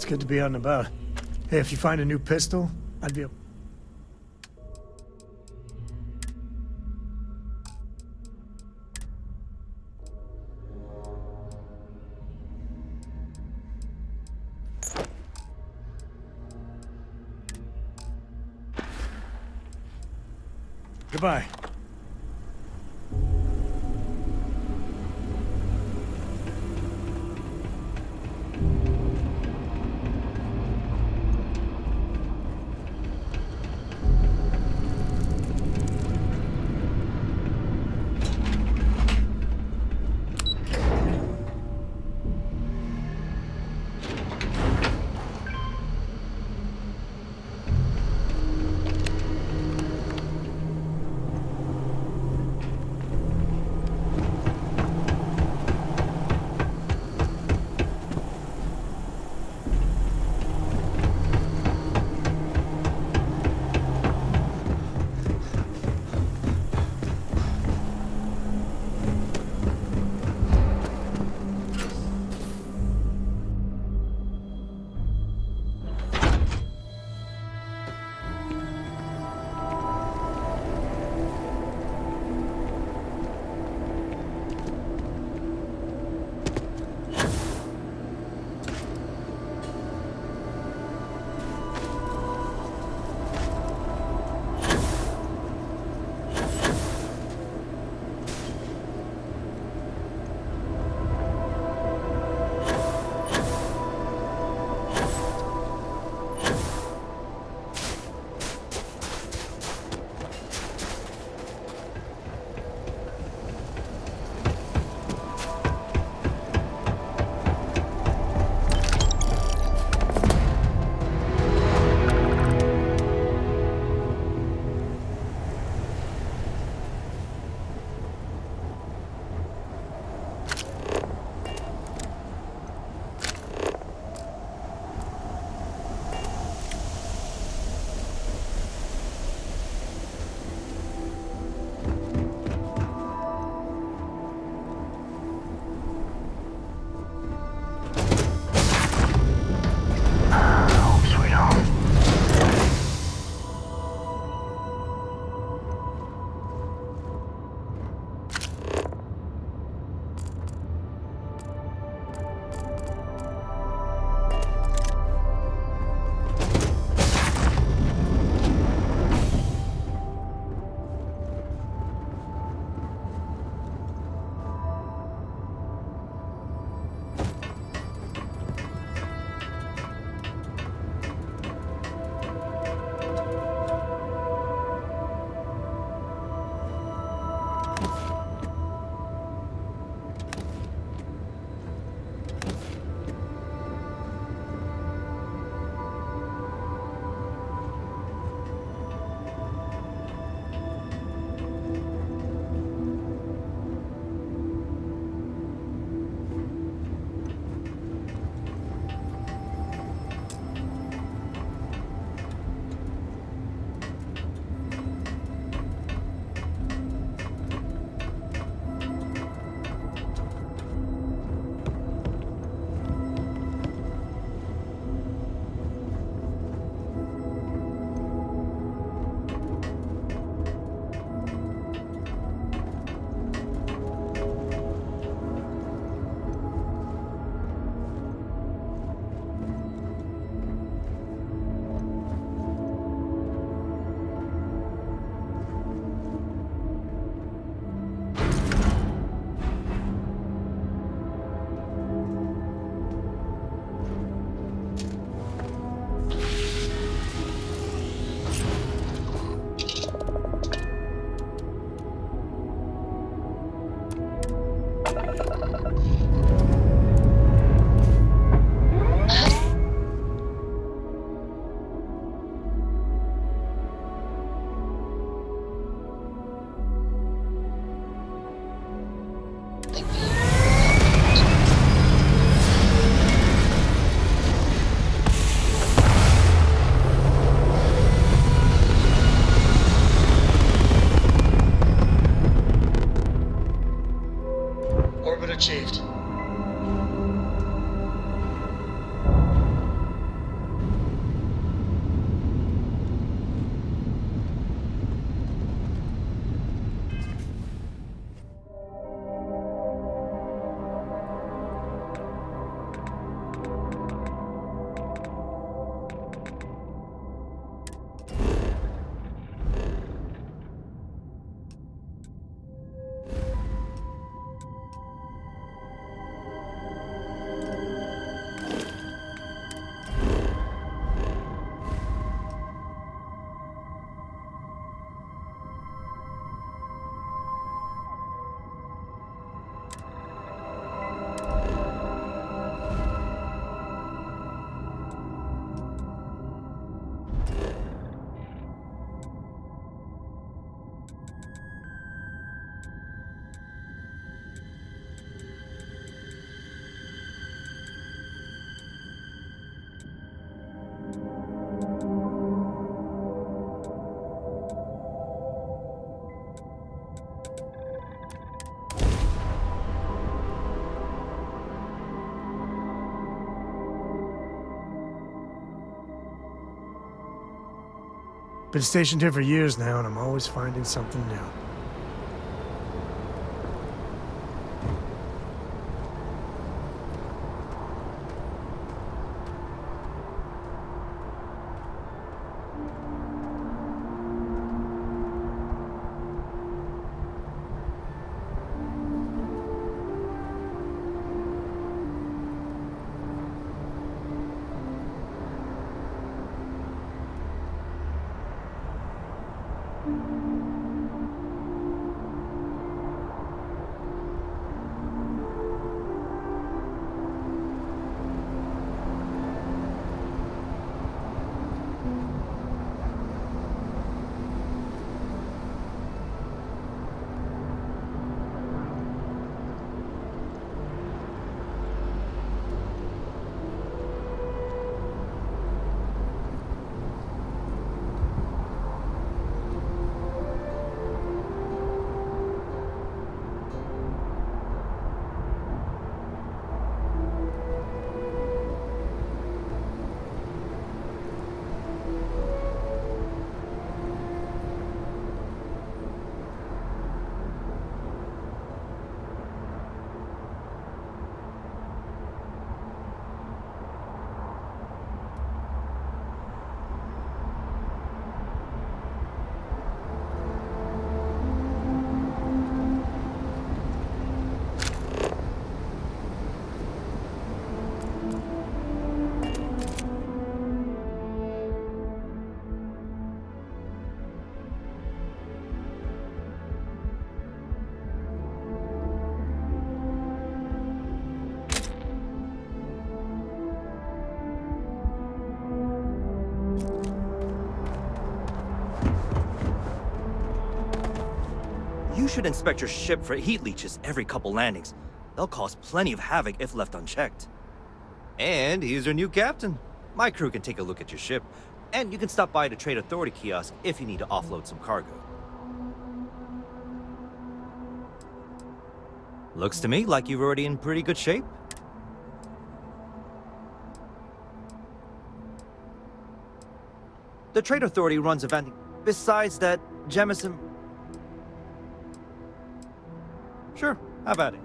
good to be out and about. Hey, if you find a new pistol, I'd be... Goodbye. achieved. Been stationed here for years now, and I'm always finding something new. You should inspect your ship for heat leeches every couple landings. They'll cause plenty of havoc if left unchecked. And he's your new captain. My crew can take a look at your ship, and you can stop by the Trade Authority kiosk if you need to offload some cargo. Looks to me like you're already in pretty good shape. The Trade Authority runs a vending. Besides that, Jemison... Sure, have at it.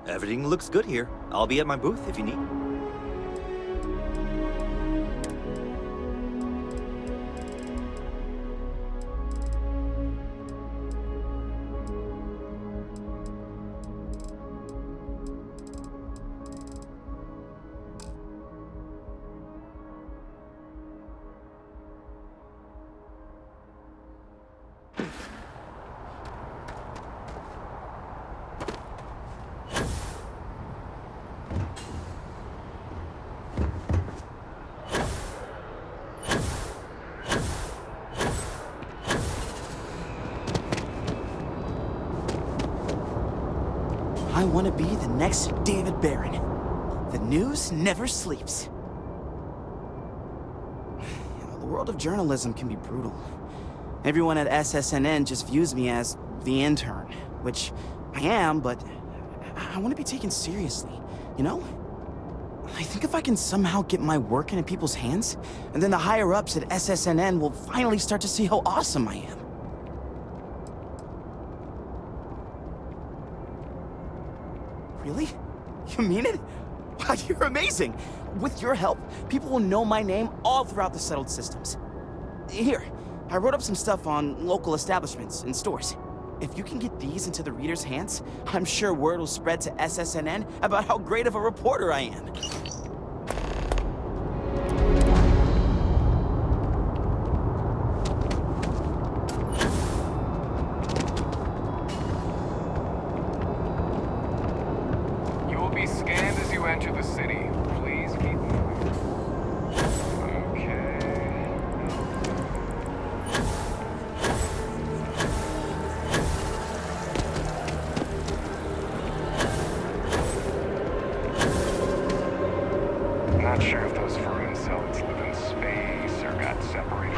Everything looks good here. I'll be at my booth if you need. I want to be the next David Barron. The news never sleeps. The world of journalism can be brutal. Everyone at SSNN just views me as the intern, which I am, but I want to be taken seriously, you know? I think if I can somehow get my work into people's hands, and then the higher-ups at SSNN will finally start to see how awesome I am. Really? You mean it? Wow, you're amazing! With your help, people will know my name all throughout the settled systems. Here, I wrote up some stuff on local establishments and stores. If you can get these into the readers' hands, I'm sure word will spread to SSNN about how great of a reporter I am. You will be scanned human cells live in space or got separated.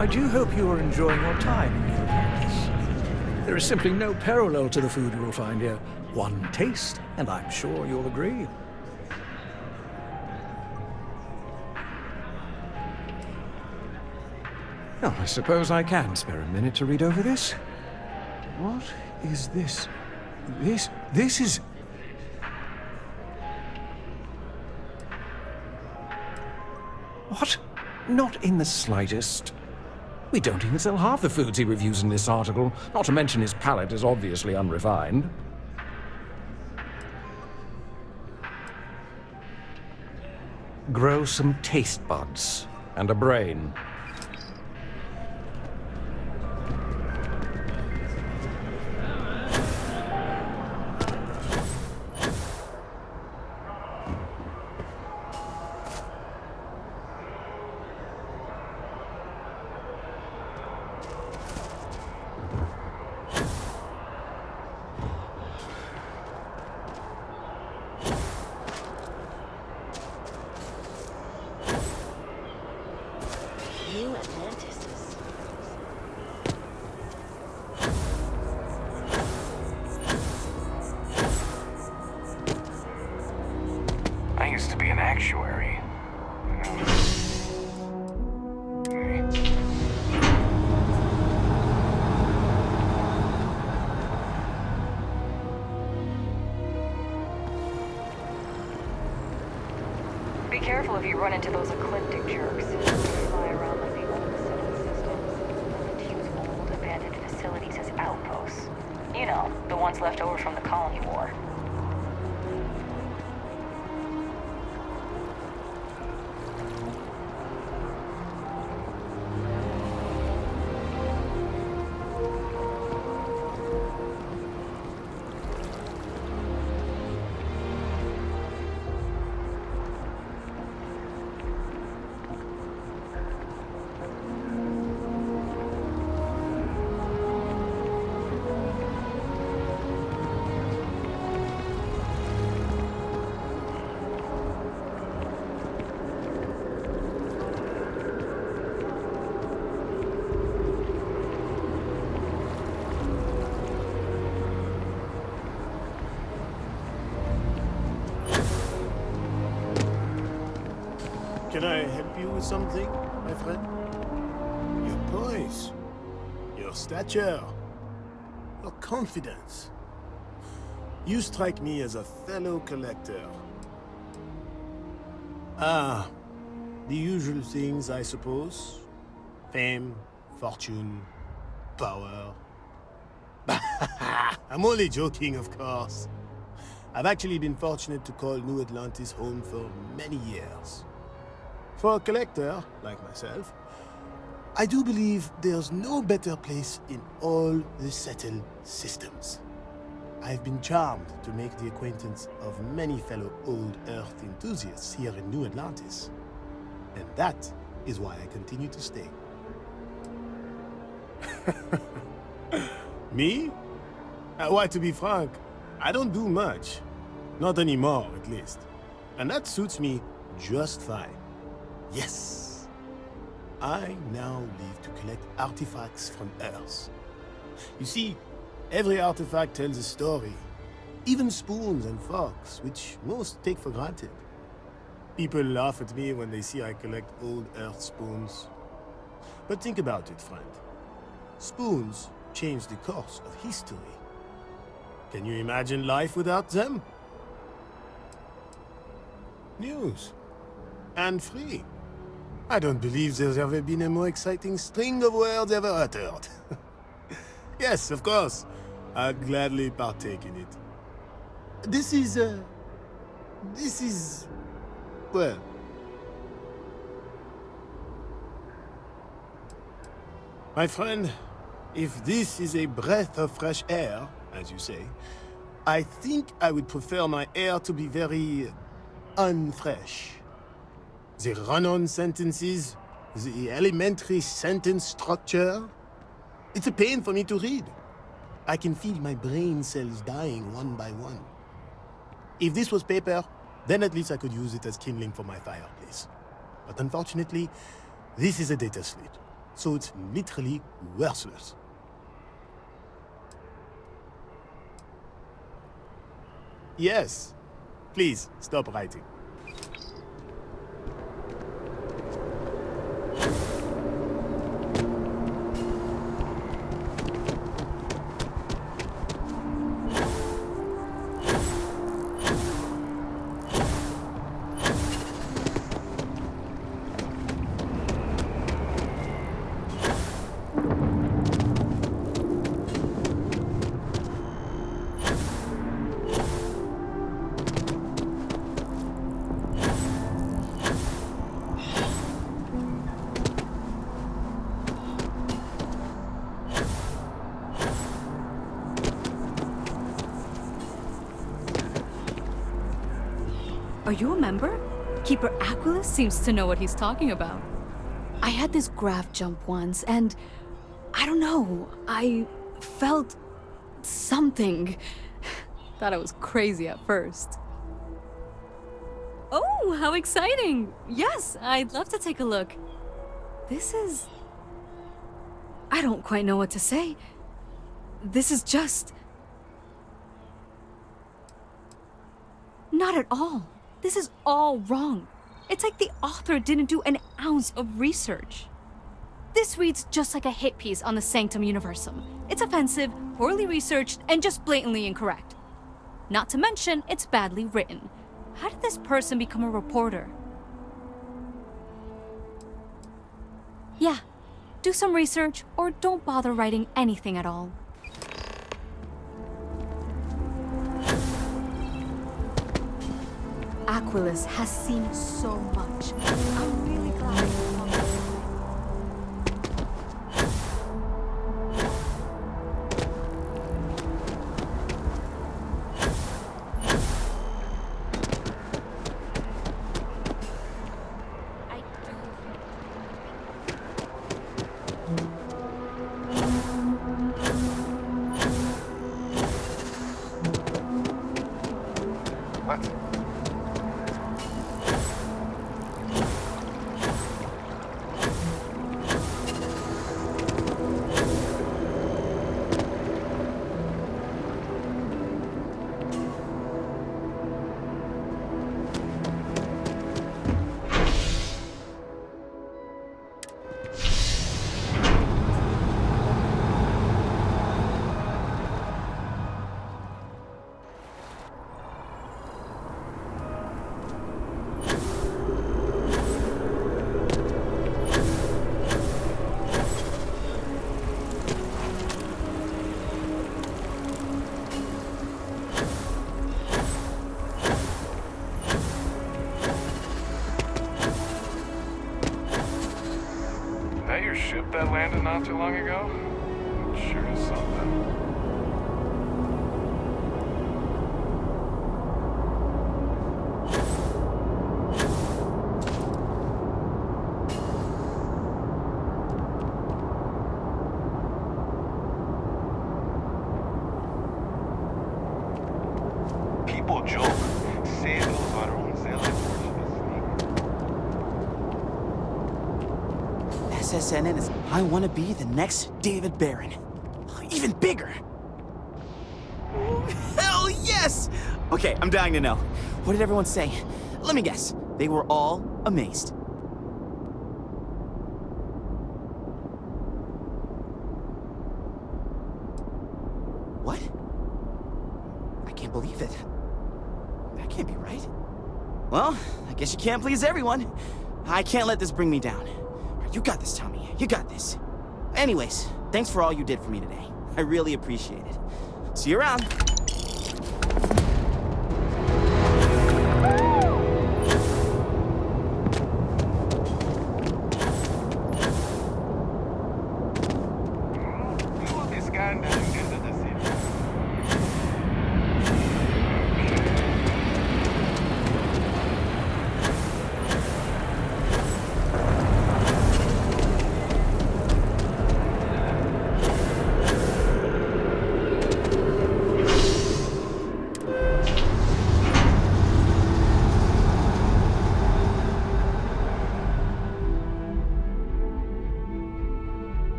I do hope you are enjoying your time in New Atlantis. There is simply no parallel to the food you will find here. One taste, and I'm sure you'll agree. Now, I suppose I can spare a minute to read over this. What is this? This is... What? Not in the slightest. We don't even sell half the foods he reviews in this article, not to mention his palate is obviously unrefined. Grow some taste buds and a brain. New Atlantis is... I used to be an actuary. Be careful if you run into those ecliptic jerks. They fly around like the old settled systems and use old abandoned facilities as outposts. You know, the ones left over from the colony war. Can I help you with something, my friend? Your poise, your stature, your confidence. You strike me as a fellow collector. Ah, the usual things, I suppose. Fame, fortune, power. I'm only joking, of course. I've actually been fortunate to call New Atlantis home for many years. For a collector, like myself, I do believe there's no better place in all the settled systems. I've been charmed to make the acquaintance of many fellow old Earth enthusiasts here in New Atlantis. And that is why I continue to stay. Me? Why, to be frank, I don't do much. Not anymore, at least. And that suits me just fine. Yes. I now live to collect artifacts from Earth. You see, every artifact tells a story. Even spoons and forks, which most take for granted. People laugh at me when they see I collect old Earth spoons. But think about it, friend. Spoons change the course of history. Can you imagine life without them? News. And free. I don't believe there's ever been a more exciting string of words ever uttered. Yes, of course. I'll gladly partake in it. This is, well... My friend, if this is a breath of fresh air, as you say, I think I would prefer my air to be very... unfresh. The run-on sentences, the elementary sentence structure, it's a pain for me to read. I can feel my brain cells dying one by one. If this was paper, then at least I could use it as kindling for my fireplace. But unfortunately, this is a data slate, so it's literally worthless. Yes. Please, stop writing. Are you a member? Keeper Aquilus seems to know what he's talking about. I had this graph jump once, and I don't know, I felt something. Thought I was crazy at first. Oh, how exciting! Yes, I'd love to take a look. This is... I don't quite know what to say. This is just... Not at all. This is all wrong. It's like the author didn't do an ounce of research. This reads just like a hit piece on the Sanctum Universum. It's offensive, poorly researched, and just blatantly incorrect. Not to mention, it's badly written. How did this person become a reporter? Yeah, do some research, or don't bother writing anything at all. Aquilus has seen so much. I'm really glad. What? That your ship that landed not too long ago? It sure is something. People joke, say those varones SSNN is... I want to be the next David Barron. even bigger. Hell yes! Okay, I'm dying to know. What did everyone say? Let me guess. They were all amazed. What? I can't believe it. That can't be right. Well, I guess you can't please everyone. I can't let this bring me down. You got this, Tommy. You got this. Anyways, thanks for all you did for me today. I really appreciate it. See you around.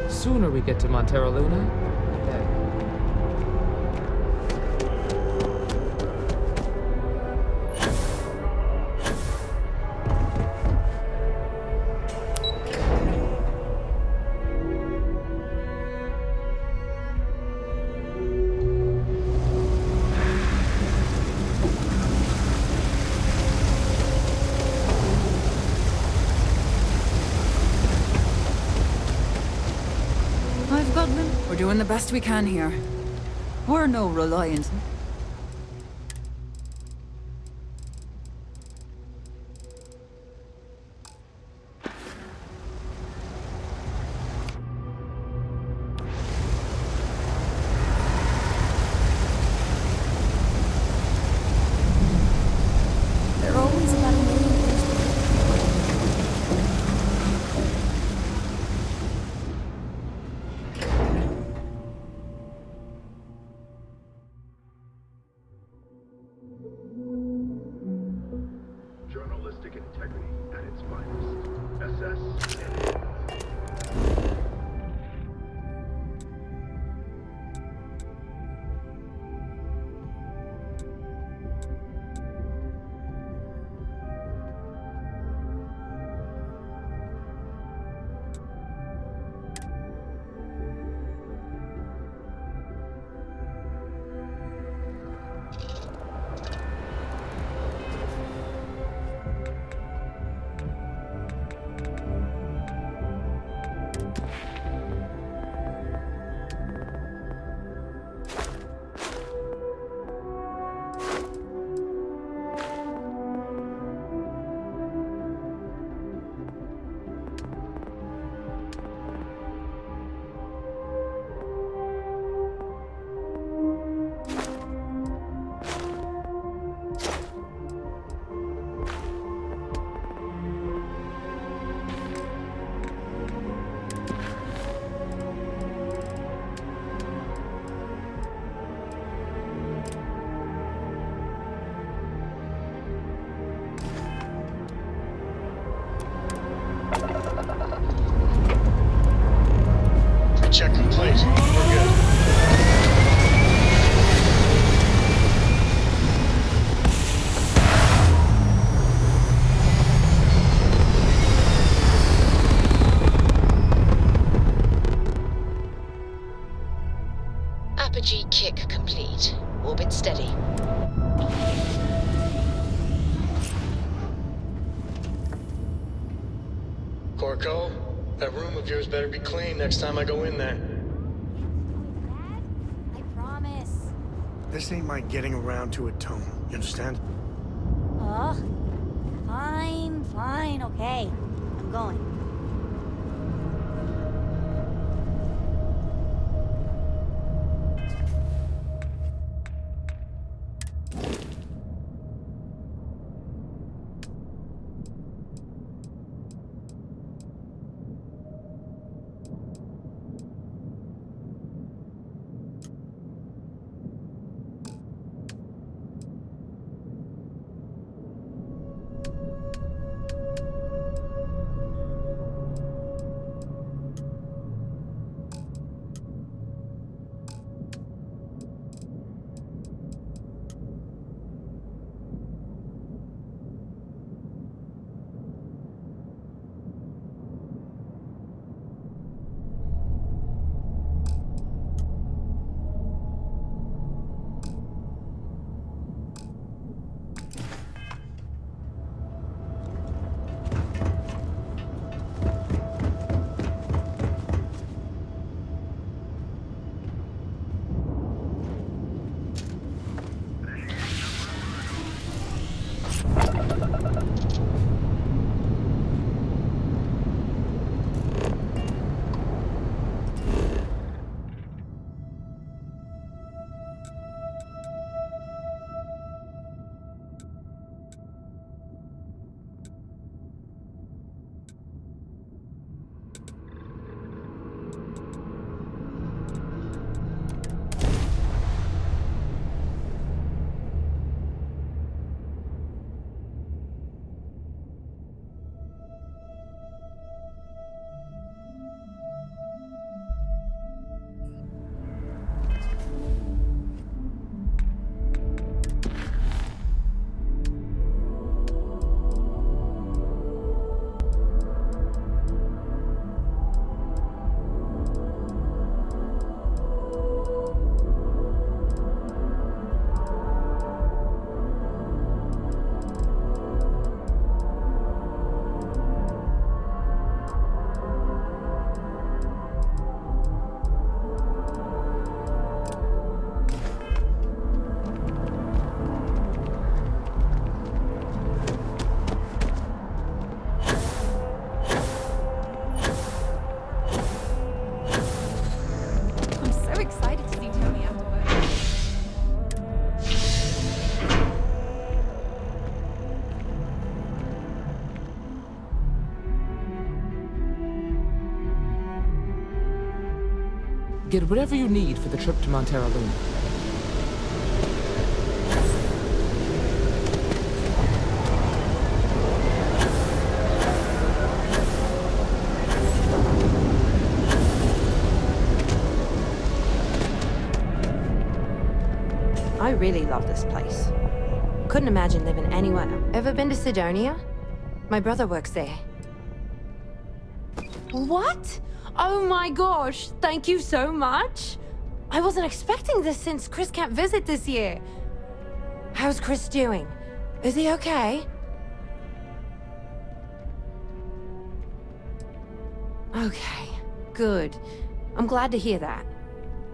Sooner we get to Montero Luna, the better. I've got them. We're doing the best we can here. We're no reliant. They're always about a million things. Journalistic integrity at its finest. SS. Check complete. We're good. Apogee kick complete. Orbit steady. Corco, that room of yours better be clean next time I go in there. I promise. This ain't my getting around to it tone. You understand? Oh, fine, okay. I'm going. Get whatever you need for the trip to Montero Luna. I really love this place. Couldn't imagine living anywhere. Ever been to Sidonia? My brother works there. What? Oh my gosh, thank you so much. I wasn't expecting this since Chris can't visit this year. How's Chris doing? Is he okay? Okay, good. I'm glad to hear that.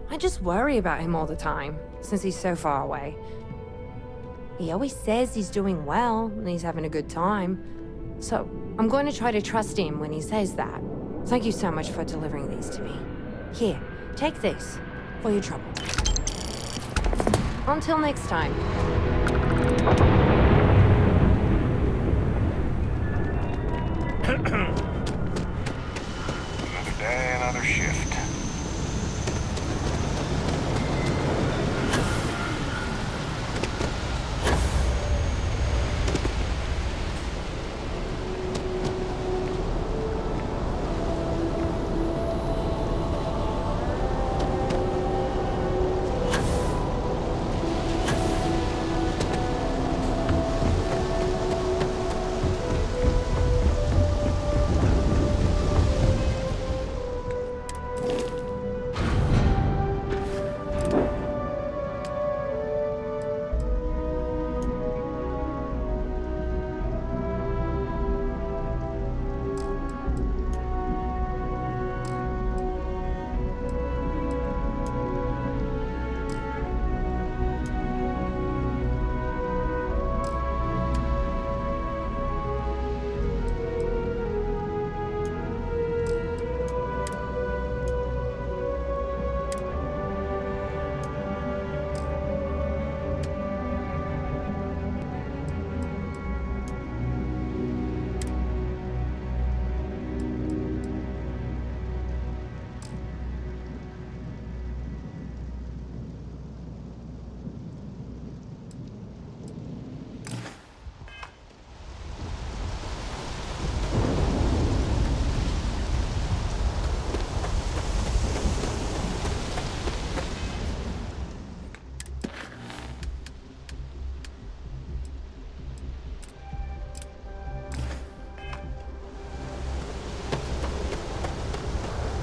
I just worry about him all the time, since he's so far away. He always says he's doing well and he's having a good time. So, I'm going to try to trust him when he says that. Thank you so much for delivering these to me. Here, take this for your trouble. Until next time. Another day, another shift.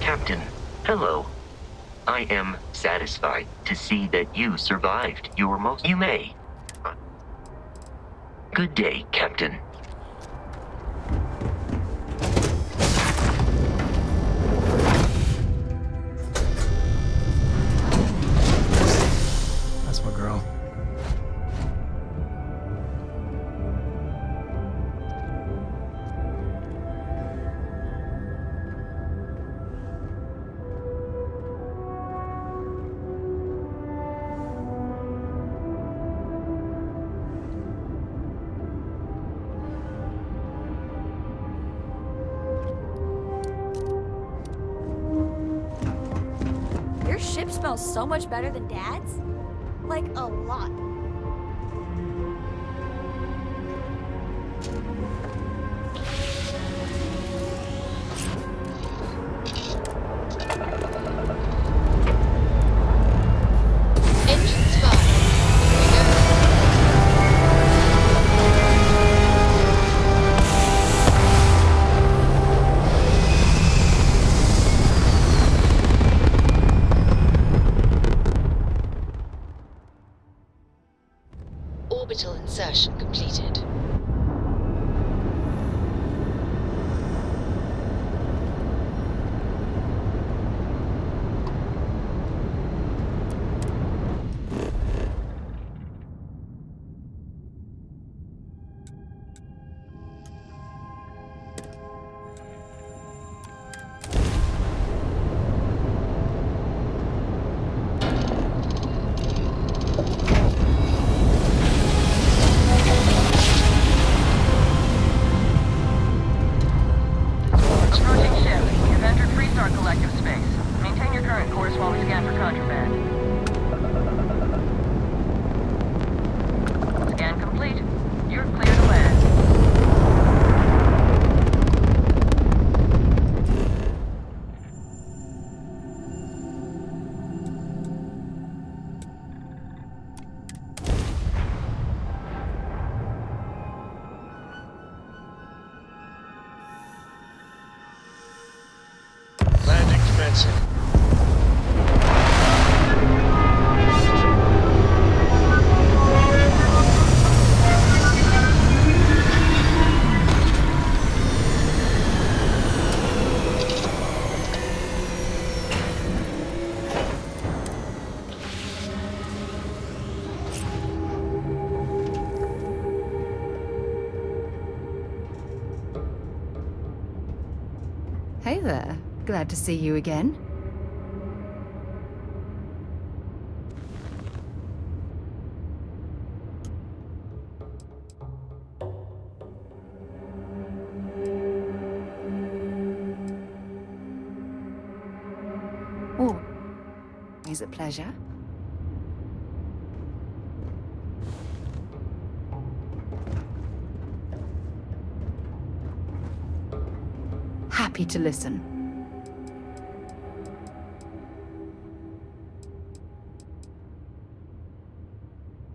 Captain, hello. I am satisfied to see that you survived your most... You may. Good day, Captain. That's my girl. Your ship smells so much better than Dad's? Like, a lot. Engines fire. Orbital insertion completed. attention. Hey there. Glad to see you again. Oh, is it pleasure? Happy to listen.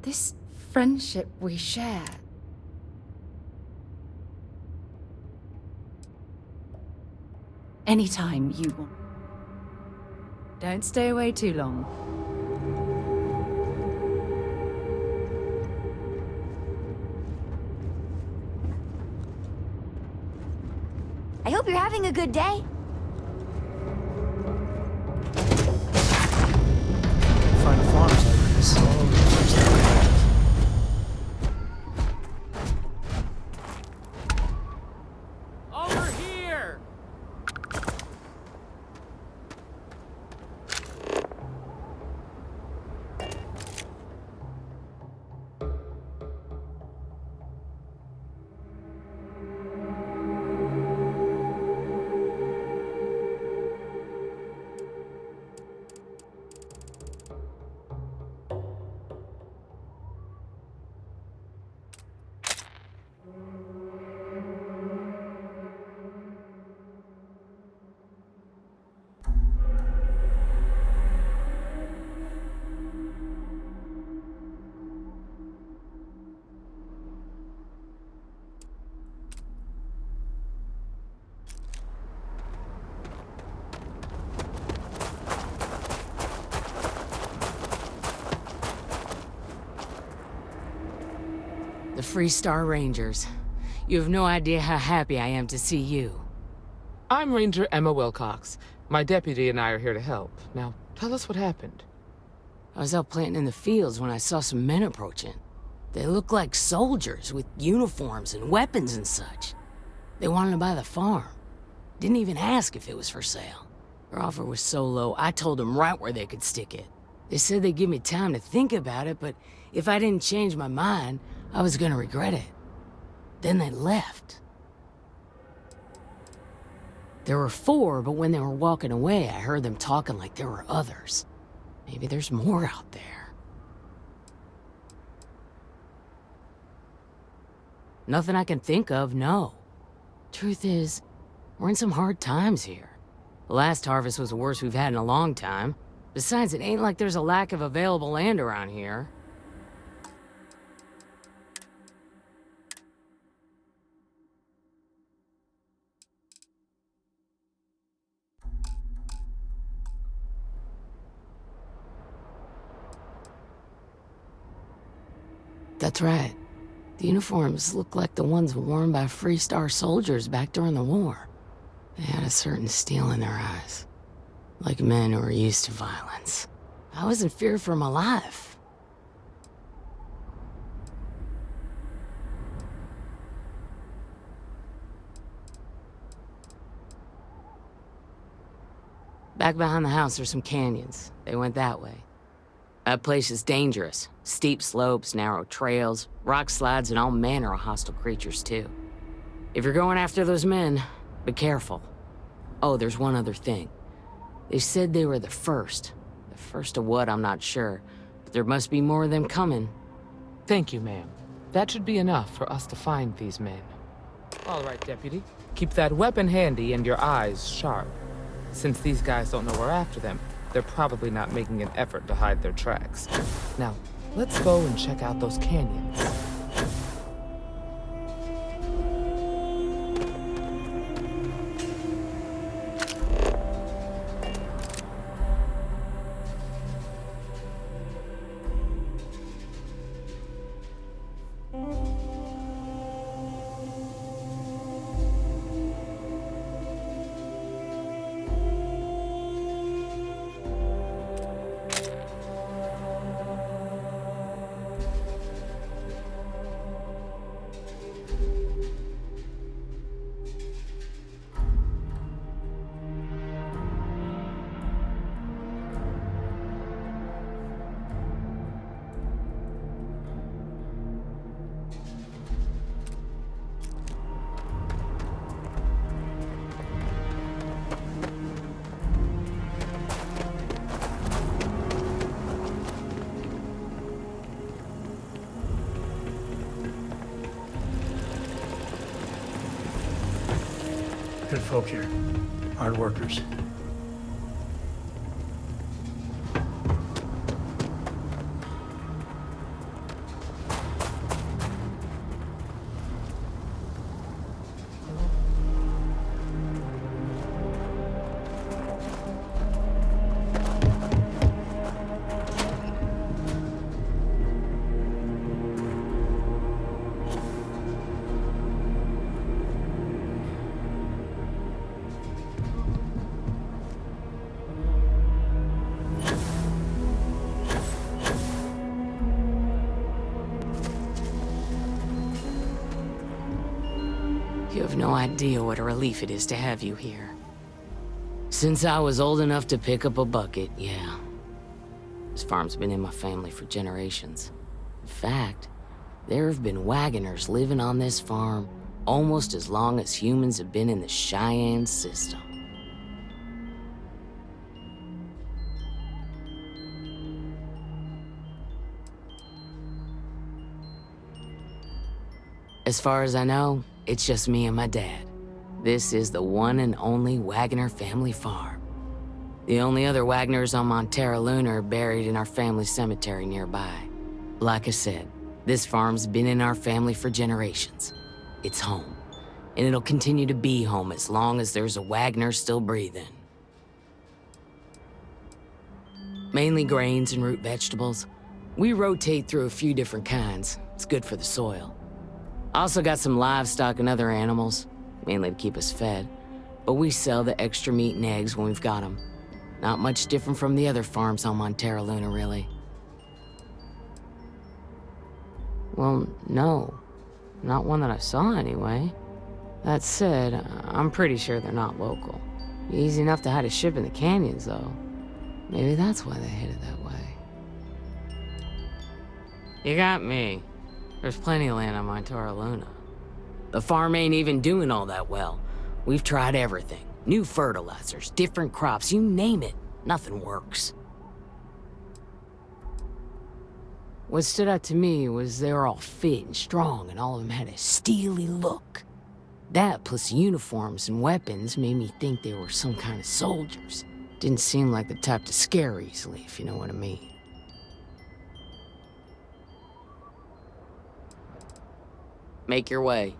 This friendship we share. Anytime you want. Don't stay away too long. I hope you're having a good day. Find farms like this. All the research that we have. Over here! The Freestar Rangers. You have no idea how happy I am to see you. I'm Ranger Emma Wilcox. My deputy and I are here to help. Now, tell us what happened. I was out planting in the fields when I saw some men approaching. They looked like soldiers with uniforms and weapons and such. They wanted to buy the farm. Didn't even ask if it was for sale. Their offer was so low, I told them right where they could stick it. They said they'd give me time to think about it, but if I didn't change my mind, I was gonna regret it. Then they left. There were 4, but when they were walking away, I heard them talking like there were others. Maybe there's more out there. Nothing I can think of, no. Truth is, we're in some hard times here. The last harvest was the worst we've had in a long time. Besides, it ain't like there's a lack of available land around here. That's right. The uniforms look like the ones worn by Freestar soldiers back during the war. They had a certain steel in their eyes. Like men who were used to violence. I was in fear for my life. Back behind the house, there's some canyons. They went that way. That place is dangerous. Steep slopes, narrow trails, rock slides, and all manner of hostile creatures, too. If you're going after those men, be careful. Oh, there's one other thing. They said they were the first. The first of what, I'm not sure. But there must be more of them coming. Thank you, ma'am. That should be enough for us to find these men. All right, Deputy. Keep that weapon handy and your eyes sharp. Since these guys don't know we're after them, they're probably not making an effort to hide their tracks. Now, let's go and check out those canyons. Good folk here. Hard workers. You have no idea what a relief it is to have you here. Since I was old enough to pick up a bucket, yeah. This farm's been in my family for generations. In fact, there have been Wagoners living on this farm almost as long as humans have been in the Cheyenne system. As far as I know, it's just me and my dad. This is the one and only Wagoner family farm. The only other Wagoners on Montara Luna are buried in our family cemetery nearby. Like I said, this farm's been in our family for generations. It's home, and it'll continue to be home as long as there's a Wagoner still breathing. Mainly grains and root vegetables. We rotate through a few different kinds. It's good for the soil. Also got some livestock and other animals, mainly to keep us fed. But we sell the extra meat and eggs when we've got them. Not much different from the other farms on Montara Luna, really. Well, no. Not one that I saw, anyway. That said, I'm pretty sure they're not local. Easy enough to hide a ship in the canyons, though. Maybe that's why they hid it that way. You got me. There's plenty of land on Montara Luna. The farm ain't even doing all that well. We've tried everything. New fertilizers, different crops, you name it. Nothing works. What stood out to me was they were all fit and strong, and all of them had a steely look. That, plus uniforms and weapons, made me think they were some kind of soldiers. Didn't seem like the type to scare easily, if you know what I mean. Make your way.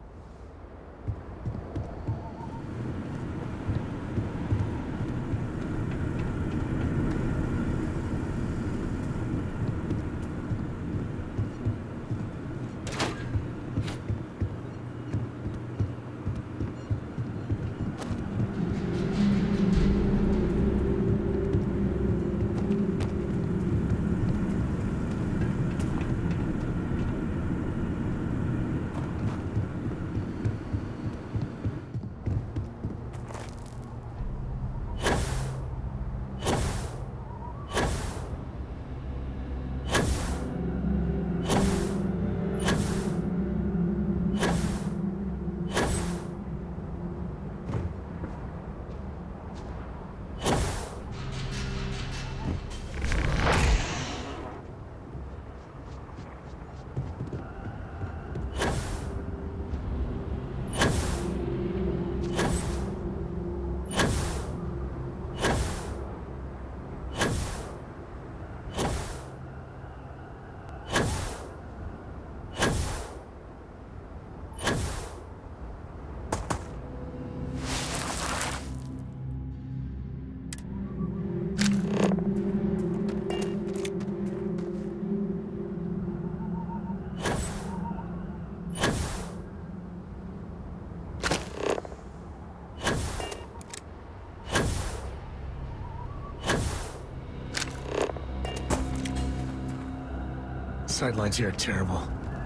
Sightlines here are terrible.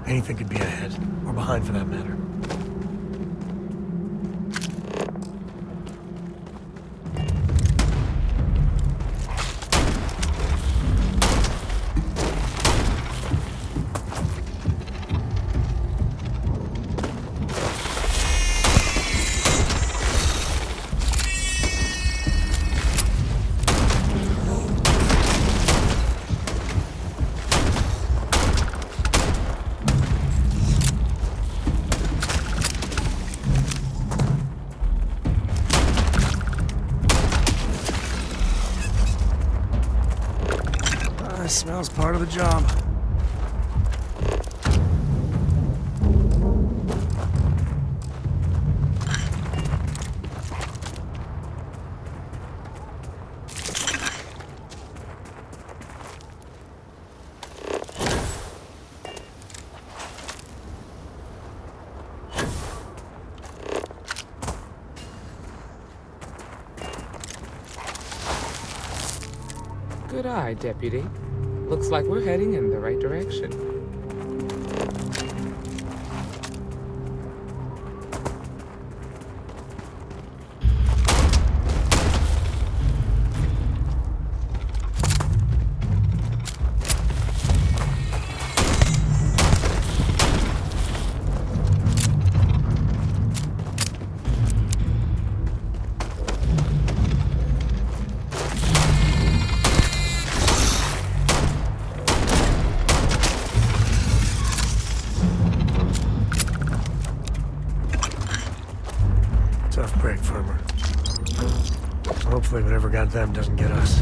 Anything could be ahead, or behind for that matter. Smell's part of the job. Good eye, Deputy. Looks like we're heading in the right direction. Tough break, Farmer. Hopefully whatever got them doesn't get us.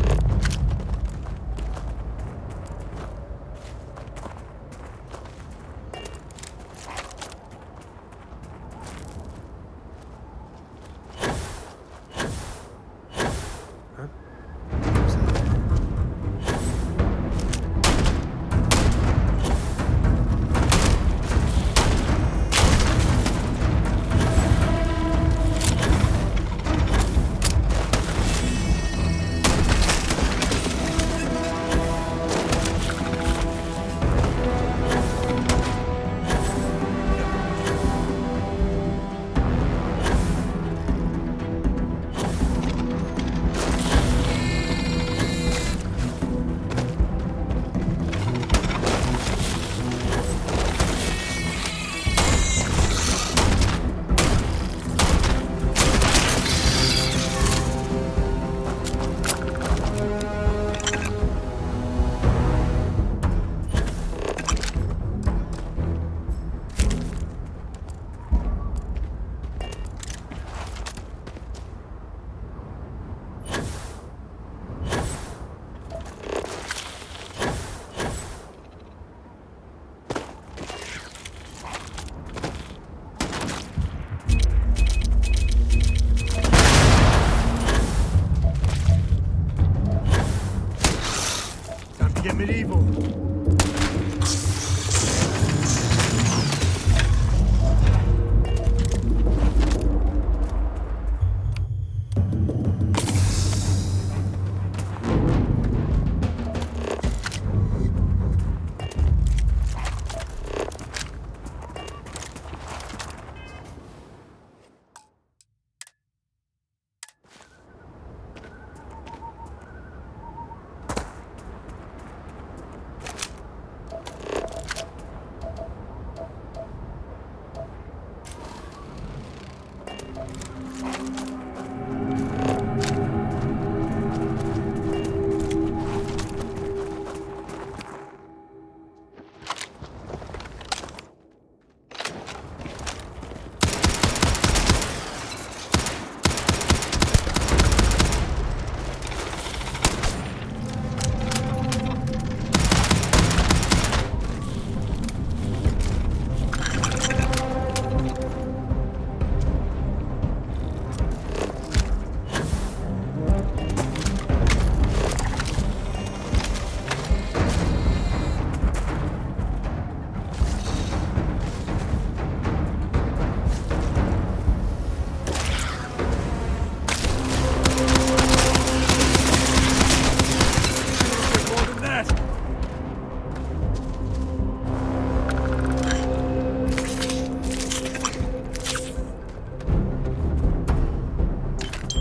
Get medieval.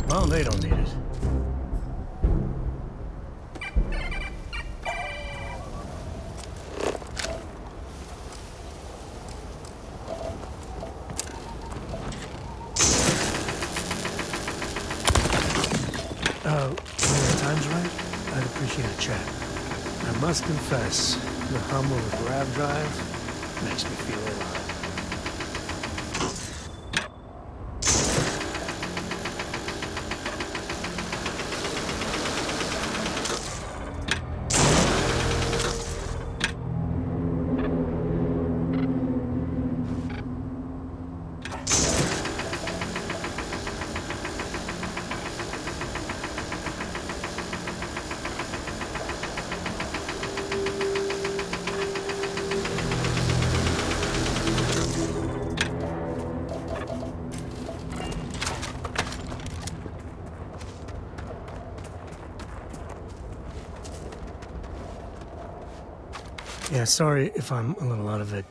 Well, they don't need it. When the time's right, I'd appreciate a chat. I must confess, the hum of a grab drive makes me feel alive. Yeah, sorry if I'm a little out of it.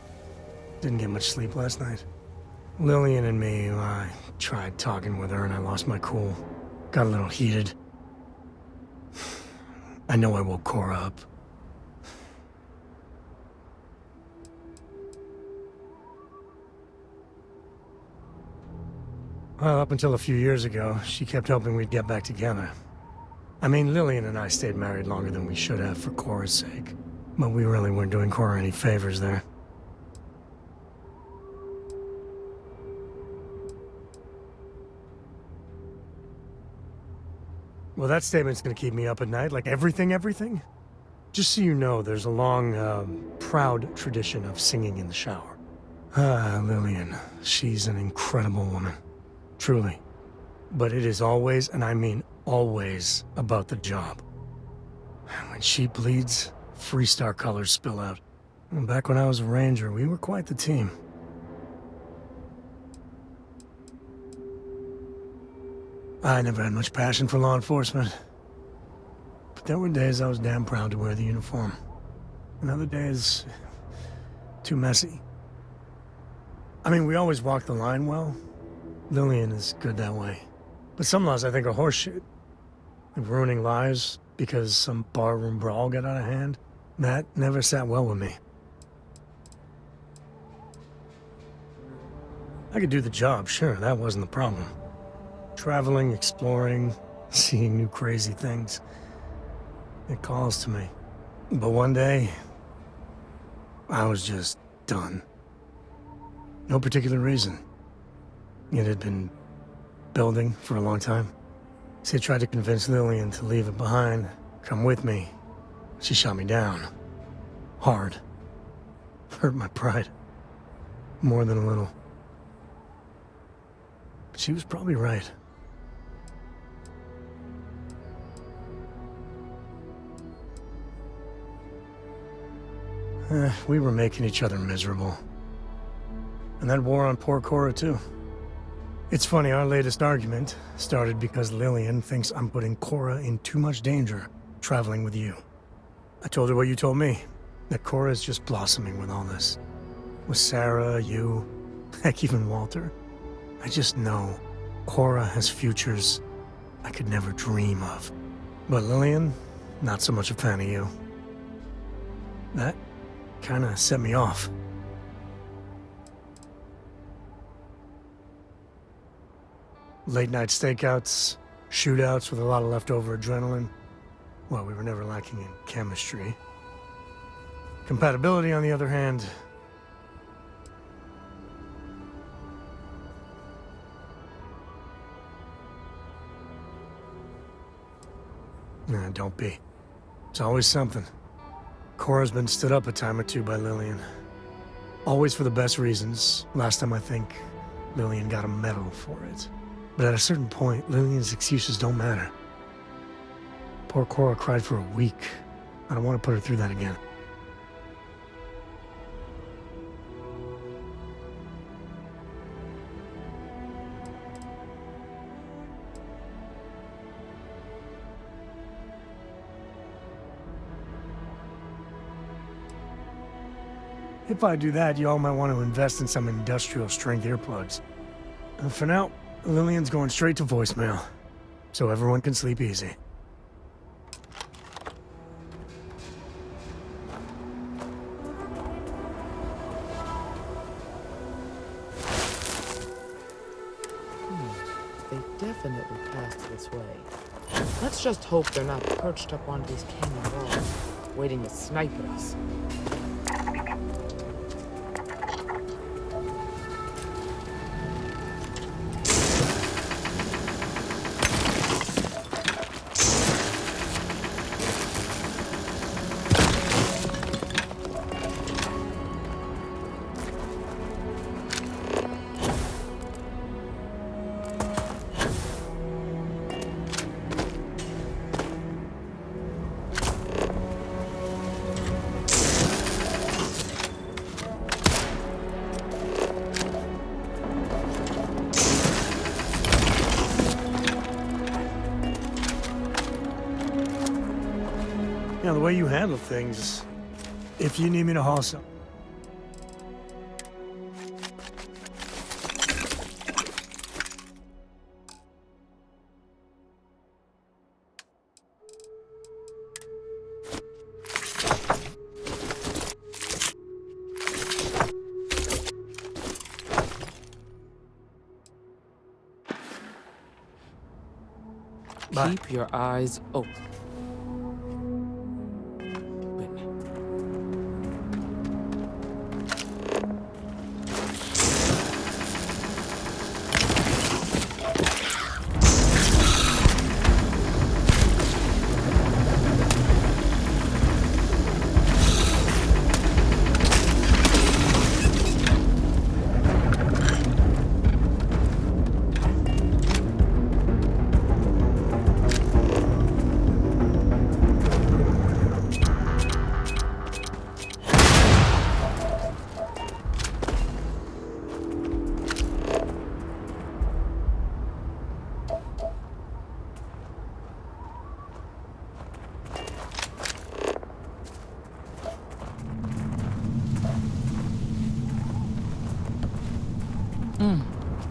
Didn't get much sleep last night. Lillian and me, I tried talking with her and I lost my cool. Got a little heated. I know I woke Cora up. Well, up until a few years ago, she kept hoping we'd get back together. I mean, Lillian and I stayed married longer than we should have for Cora's sake. But we really weren't doing Cora any favors there. Well, that statement's gonna keep me up at night, like everything. Just so you know, there's a long, proud tradition of singing in the shower. Ah, Lillian. She's an incredible woman. Truly. But it is always, and I mean always, about the job. When she bleeds, Freestar colors spill out. And back when I was a ranger, we were quite the team. I never had much passion for law enforcement. But there were days I was damn proud to wear the uniform. And other days, too messy. I mean, we always walked the line well. Lillian is good that way. But some laws I think are horseshit. Like ruining lives because some barroom brawl got out of hand. That never sat well with me. I could do the job, sure, that wasn't the problem. Traveling, exploring, seeing new crazy things. It calls to me. But one day, I was just done. No particular reason. It had been building for a long time. See, I tried to convince Lillian to leave it behind, come with me. She shot me down. Hard. Hurt my pride. More than a little. But she was probably right. We were making each other miserable. And that wore on poor Cora, too. It's funny, our latest argument started because Lillian thinks I'm putting Cora in too much danger traveling with you. I told her what you told me, that Cora is just blossoming with all this. With Sarah, you, heck, even Walter. I just know Cora has futures I could never dream of. But Lillian, not so much a fan of you. That kinda set me off. Late night stakeouts, shootouts with a lot of leftover adrenaline. Well, we were never lacking in chemistry. Compatibility, on the other hand... Nah, don't be. It's always something. Cora's been stood up a time or two by Lillian. Always for the best reasons. Last time I think Lillian got a medal for it. But at a certain point, Lillian's excuses don't matter. Poor Cora cried for a week. I don't want to put her through that again. If I do that, you all might want to invest in some industrial-strength earplugs. For now, Lillian's going straight to voicemail, so everyone can sleep easy. They definitely passed this way. Let's just hope they're not perched up on these canyon walls, waiting to snipe at us. You know, the way you handle things, if you need me to haul some. Keep your eyes open.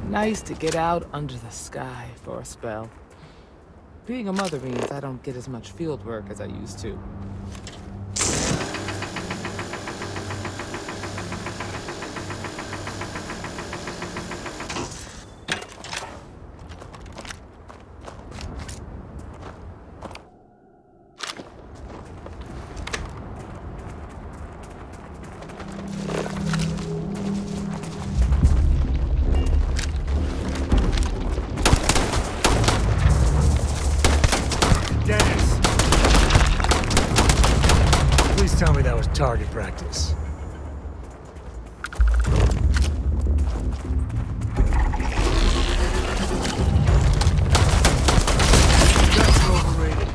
Nice to get out under the sky for a spell. Being a mother means I don't get as much field work as I used to. Tell me that was target practice. That's overrated.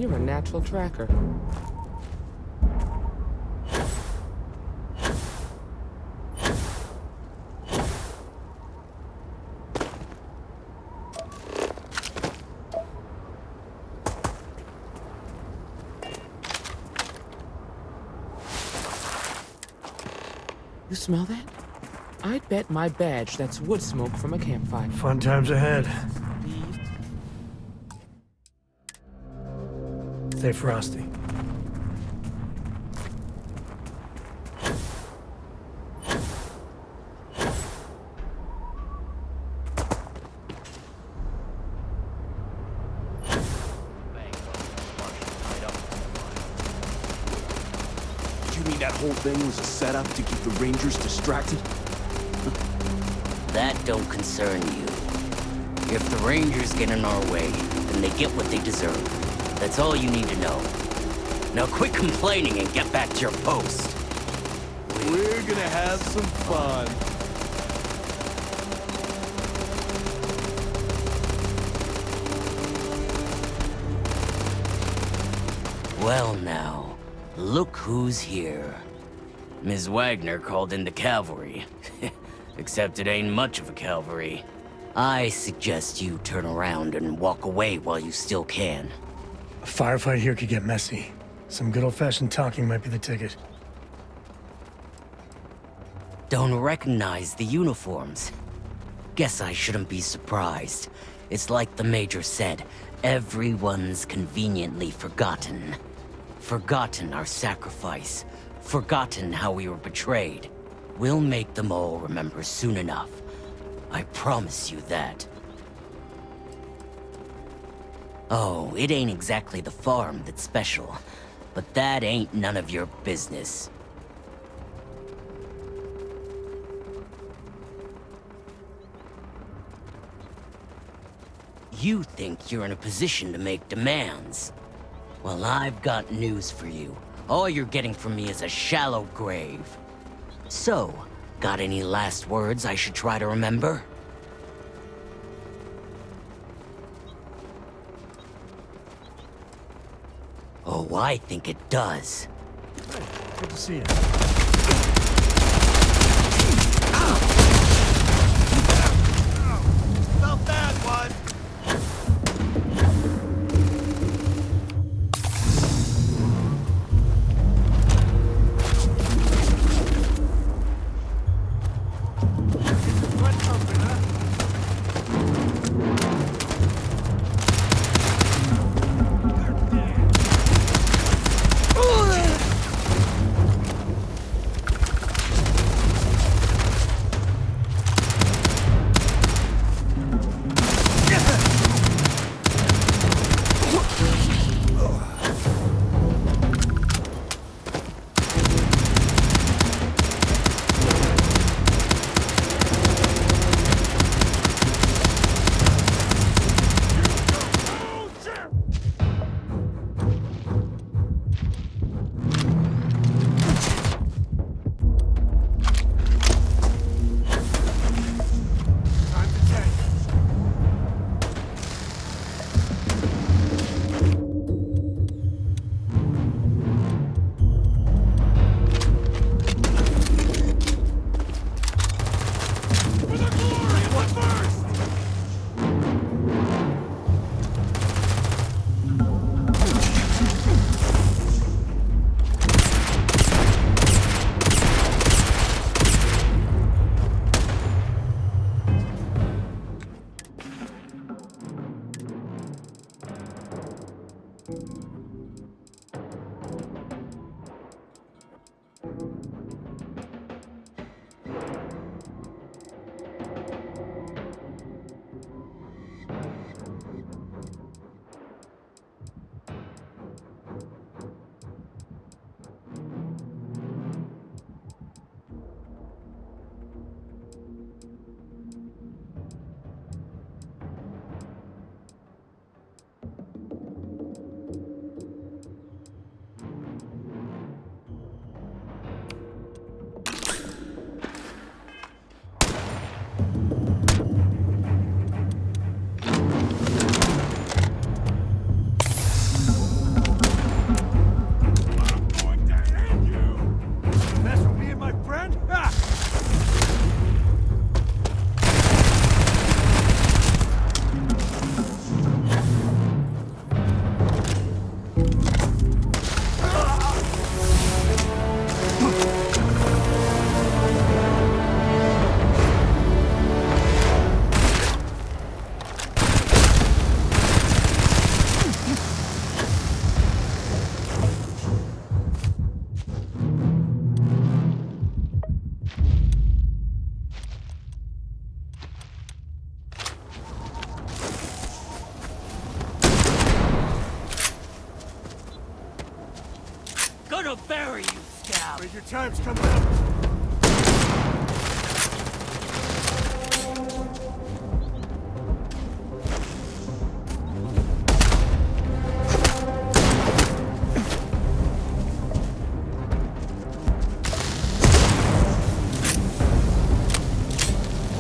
You're a natural tracker. You smell that? I'd bet my badge that's wood smoke from a campfire. Fun times ahead. Stay frosty. You mean that whole thing was a setup to keep the Rangers distracted? That don't concern you. If the Rangers get in our way, then they get what they deserve. That's all you need to know. Now quit complaining and get back to your post. We're gonna have some fun. Well now, look who's here. Ms. Wagner called in the cavalry. Except it ain't much of a cavalry. I suggest you turn around and walk away while you still can. A firefight here could get messy. Some good old-fashioned talking might be the ticket. Don't recognize the uniforms. Guess I shouldn't be surprised. It's like the Major said, everyone's conveniently forgotten. Forgotten our sacrifice. Forgotten how we were betrayed. We'll make them all remember soon enough. I promise you that. Oh, it ain't exactly the farm that's special, but that ain't none of your business. You think you're in a position to make demands. Well, I've got news for you. All you're getting from me is a shallow grave. So, got any last words I should try to remember? Oh, I think it does. Hey, good to see you. Felt that one. gonna bury you, Scout! Wait, your time's coming up.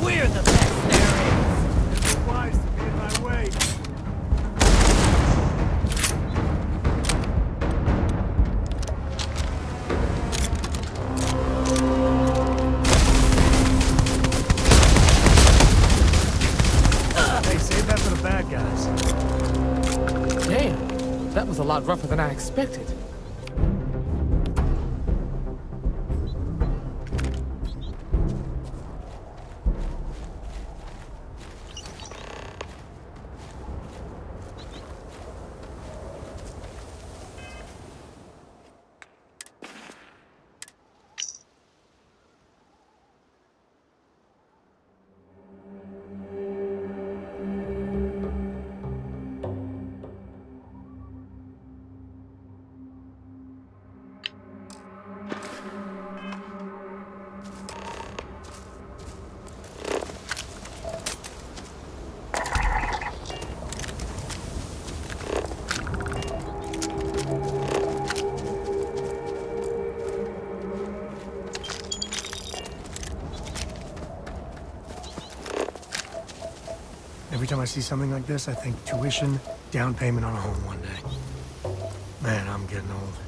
We're the best there is! It's wise to be in my way. Hey, save that for the bad guys. Damn, that was a lot rougher than I expected. Every time I see something like this, I think tuition, down payment on a home one day. Man, I'm getting old.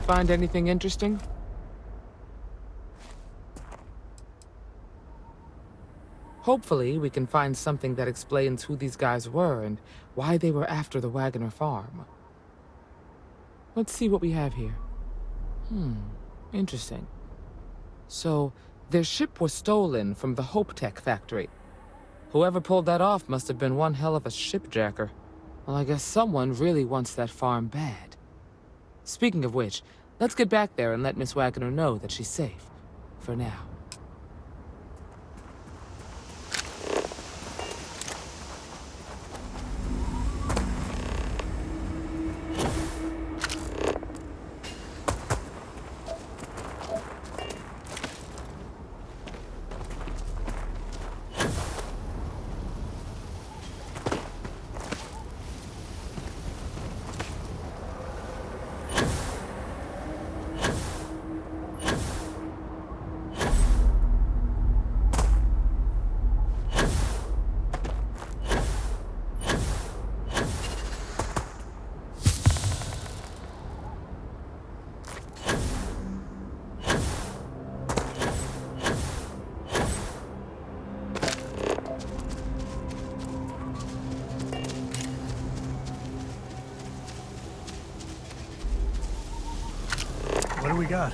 Find anything interesting? Hopefully, we can find something that explains who these guys were and why they were after the Wagoner farm. Let's see what we have here. Interesting. So, their ship was stolen from the Hope Tech factory. Whoever pulled that off must have been one hell of a shipjacker. Well, I guess someone really wants that farm bad. Speaking of which, let's get back there and let Miss Wagoner know that she's safe. For now. we got?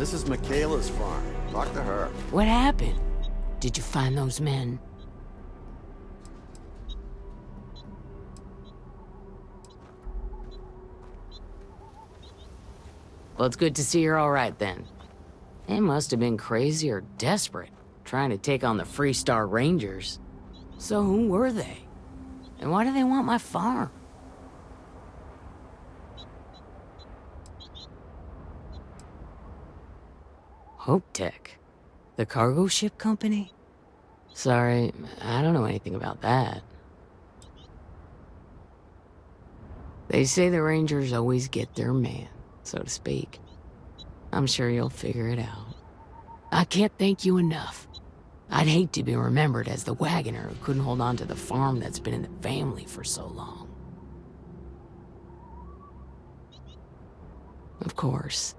This is Michaela's farm. Talk to her. What happened? Did you find those men? Well, it's good to see you're all right then. They must have been crazy or desperate, trying to take on the Freestar Rangers. So who were they? And why do they want my farm? Hope Tech? The cargo ship company? Sorry, I don't know anything about that. They say the Rangers always get their man, so to speak. I'm sure you'll figure it out. I can't thank you enough. I'd hate to be remembered as the wagoner who couldn't hold on to the farm that's been in the family for so long. Of course.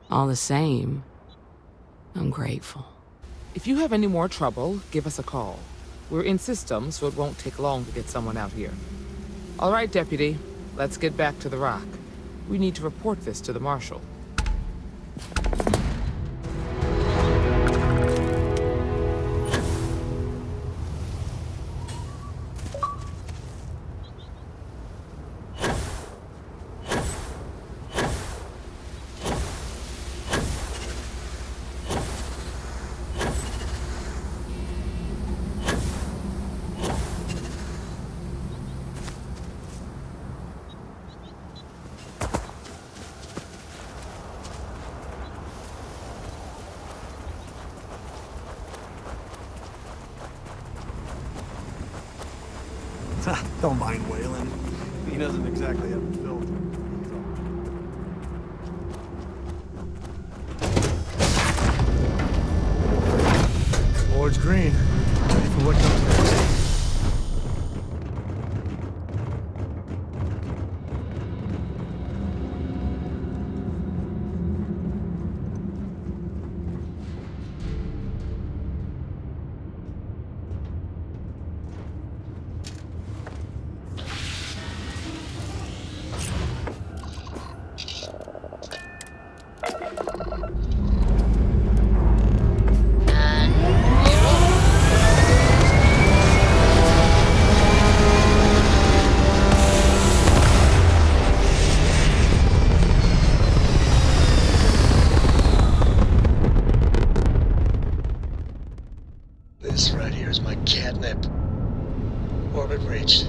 All the same, I'm grateful. If you have any more trouble, give us a call. We're in systems, so it won't take long to get someone out here. All right, Deputy. Let's get back to the rock. We need to report this to the Marshal. Don't mind Waylon. He doesn't exactly have a filter. Board's green. Ready for what comes next. This right here is my catnip. Orbit reached.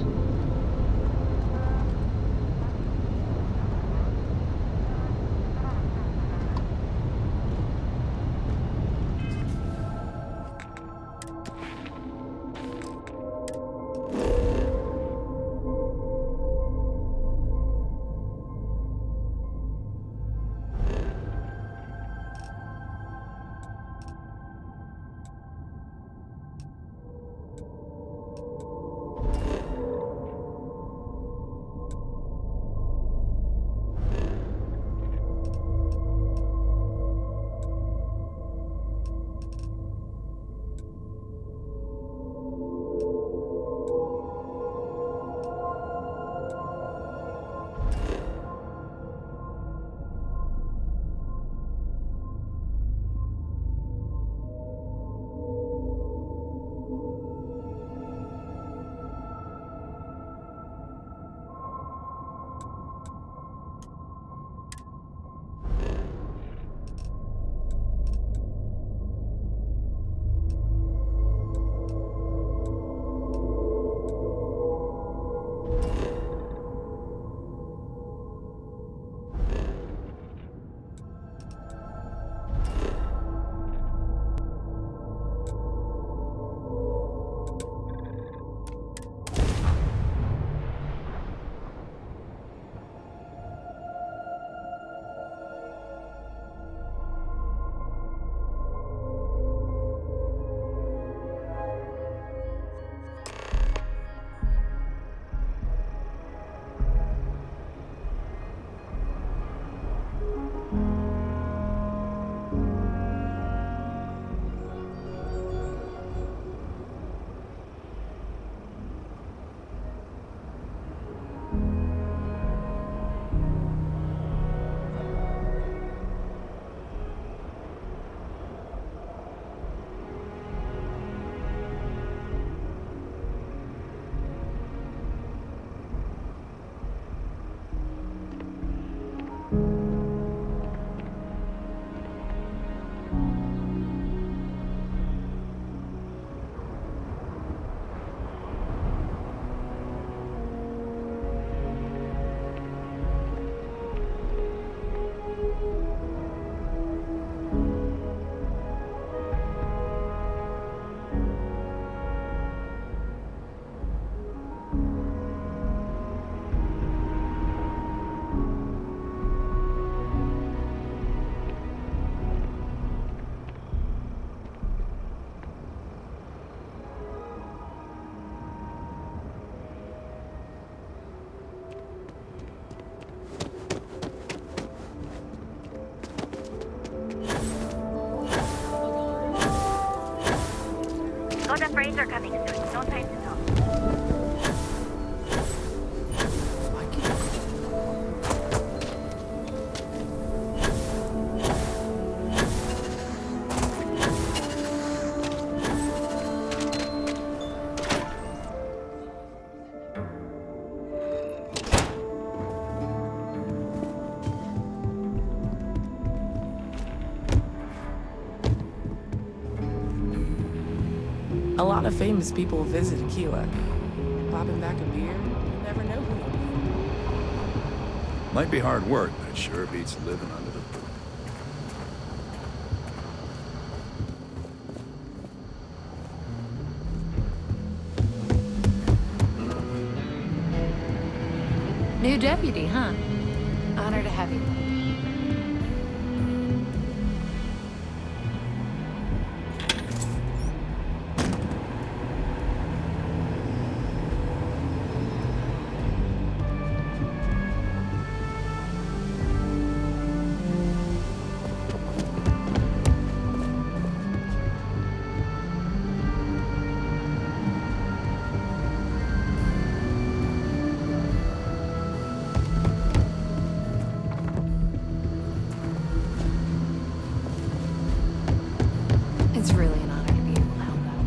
The freights are coming soon. No time to talk. A lot of famous people visit Aquila. Popping back a beer, you never know who you'll meet. Might be hard work, but it sure beats living under the roof. New deputy, huh? Honor to have you. It's really an honor to be able to help out.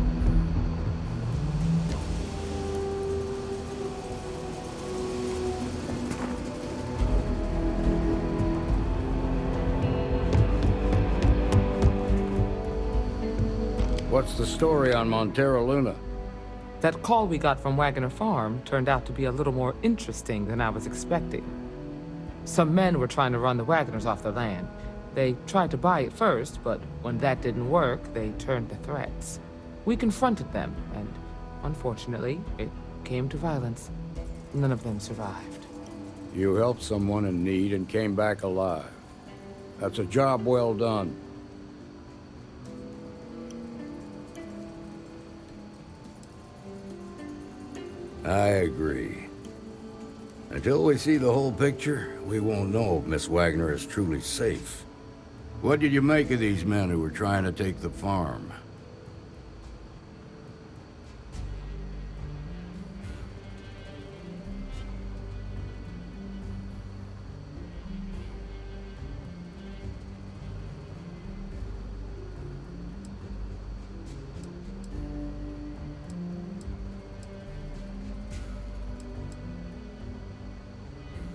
What's the story on Montero Luna? That call we got from Wagner Farm turned out to be a little more interesting than I was expecting. Some men were trying to run the Wagners off the land. They tried to buy it first, but when that didn't work, they turned to threats. We confronted them, and unfortunately, it came to violence. None of them survived. You helped someone in need and came back alive. That's a job well done. I agree. Until we see the whole picture, we won't know if Miss Wagner is truly safe. What did you make of these men who were trying to take the farm?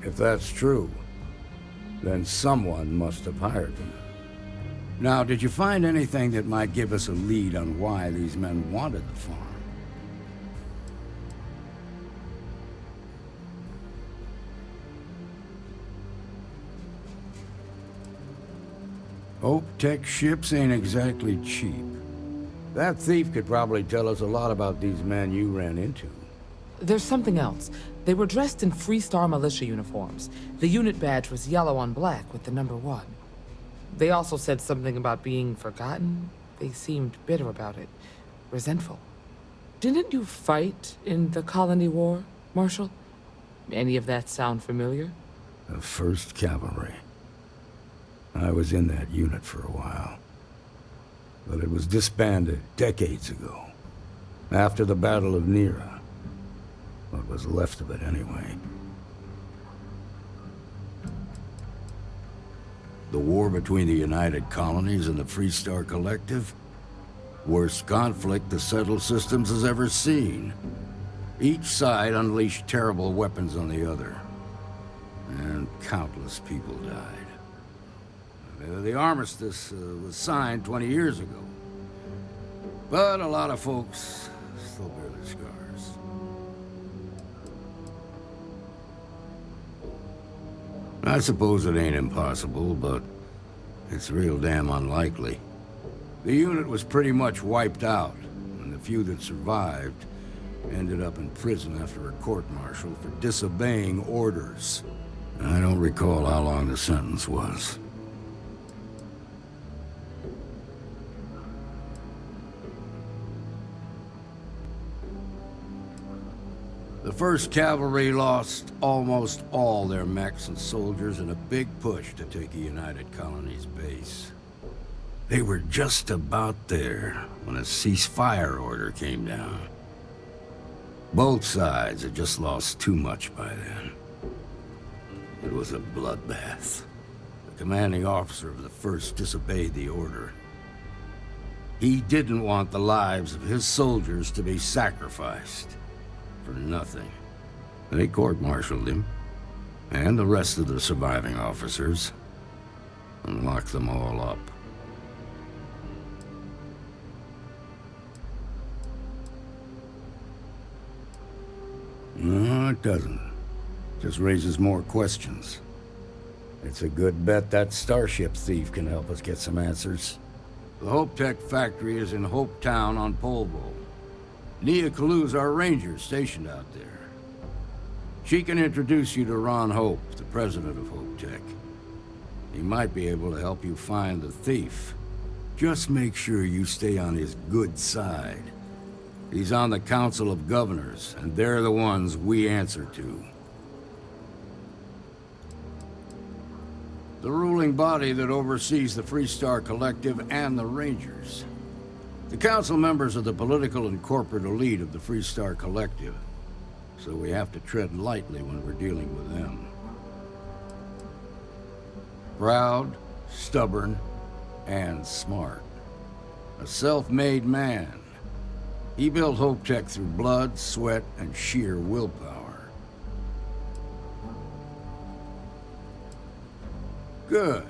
If that's true, then someone must have hired them. Now, did you find anything that might give us a lead on why these men wanted the farm? Hope Tech ships ain't exactly cheap. That thief could probably tell us a lot about these men you ran into. There's something else. They were dressed in Freestar militia uniforms. The unit badge was yellow on black with the number 1. They also said something about being forgotten. They seemed bitter about it, resentful. Didn't you fight in the Colony War, Marshal? Any of that sound familiar? The 1st Cavalry. I was in that unit for a while. But it was disbanded decades ago. After the Battle of Nera. What was left of it, anyway. The war between the United Colonies and the Freestar Collective? Worst conflict the settled systems has ever seen. Each side unleashed terrible weapons on the other. And countless people died. The armistice was signed 20 years ago. But a lot of folks still bear their scars. I suppose it ain't impossible, but it's real damn unlikely. The unit was pretty much wiped out, and the few that survived ended up in prison after a court-martial for disobeying orders. I don't recall how long the sentence was. The 1st Cavalry lost almost all their mechs and soldiers in a big push to take a United Colonies base. They were just about there when a ceasefire order came down. Both sides had just lost too much by then. It was a bloodbath. The commanding officer of the 1st disobeyed the order. He didn't want the lives of his soldiers to be sacrificed. For nothing. They court-martialed him, and the rest of the surviving officers, and locked them all up. No, it doesn't. Just raises more questions. It's a good bet that starship thief can help us get some answers. The Hope Tech factory is in Hope Town on Polvo. Nia Kalu's our ranger stationed out there. She can introduce you to Ron Hope, the president of Hope Tech. He might be able to help you find the thief. Just make sure you stay on his good side. He's on the Council of Governors, and they're the ones we answer to. The ruling body that oversees the Freestar Collective and the Rangers. The council members are the political and corporate elite of the Freestar Collective, so we have to tread lightly when we're dealing with them. Proud, stubborn, and smart. A self-made man. He built Hope Tech through blood, sweat, and sheer willpower. Good.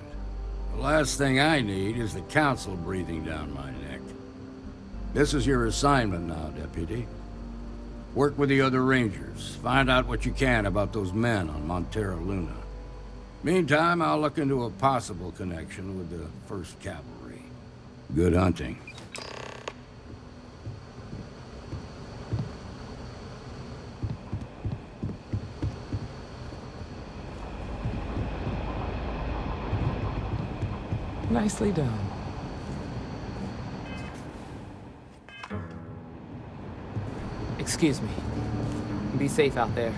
The last thing I need is the council breathing down my neck. This is your assignment now, Deputy. Work with the other Rangers. Find out what you can about those men on Montera Luna. Meantime, I'll look into a possible connection with the 1st Cavalry. Good hunting. Nicely done. Excuse me. Be safe out there.